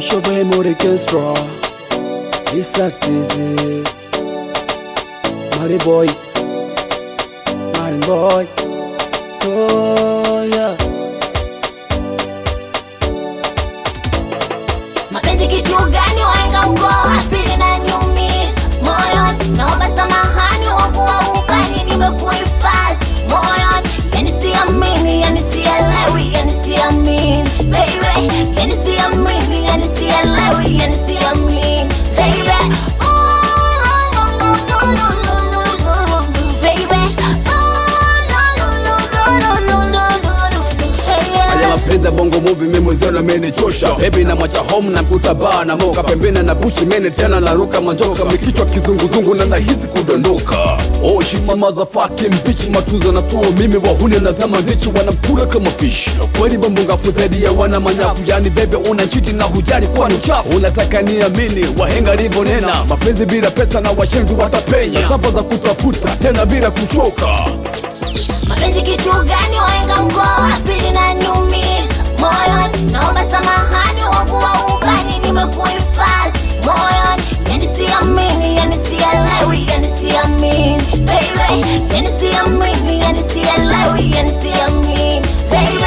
Ishoboye muri orchestra Isaktizi Mari boy Oh yeah. Mapenzi kitu gani waenga mkoa pili na nyumiza moyoni, naomba samahani wangu wa ubani nimekuhifadhi moyoni, yani siamini, yani sielewi, yani siamini baby, yani siamini, yani sielewi, yani siamini baby. Mapenzi bongo movie mimi mwenzenu amenichosha. Baby na mwacha home na mkuta bar na moka pembeni na bushi mene tena na ruka manjoka mikichwa kizunguzungu na nahisi kudondoka. Oh she mama's fucking bitch, matuza na tuo mimi wahuni na zama ndichi wanamkula kama fish. Kweli bombo ngafu zaidi ya wana manyafu, yani bebe una chiti na hujari kwa ni uchafu. Unataka niamini wahenga livo nena, mapenzi bila pesa na washenzi watapenya. Saba za kutafuta tena bila kuchoka. Mapenzi kitu gani waenga mkoa pili na nyumiza moyoni, naomba samahani wangu wa ubani nimekuhifadhi moyoni, yani siamini, yani sielewi, yani siamini baby, yani siamini, yani sielewi, yani siamini baby.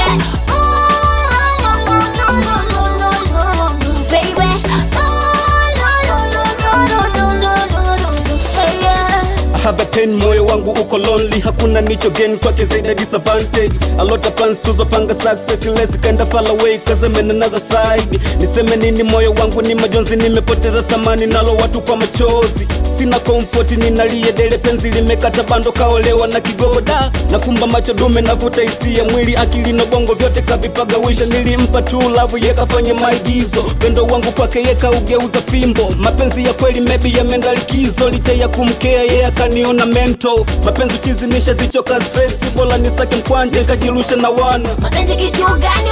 I have a pain, moyo wangu uko lonely, hakuna nicho gain kwake zaidi disadvantage. A lot of plans tuzopanga success, less kinda fall away cause I'm in another side. Niseme nini, moyo wangu ni majonzi, nimepoteza thamani nalo watu kwa machozi. Sina comfort, ninalia dele, penzi limekata bando, kaolewa na kigoda. Nafumba macho dume, navuta hisia, mwili akili na bongo vyote kavipaga wisha. Nilimpa true love, yeka fanya maigizo, pendo wangu kwake yeka ugeuza fimbo. Mapenzi ya kweli maybe yameenda likizo, licha ya kumkea yeye akaniona mento. Mapenzi chizi nishazichoka stress, bora nisake mkwanje kajirusha na wana. Mapenzi kitu gani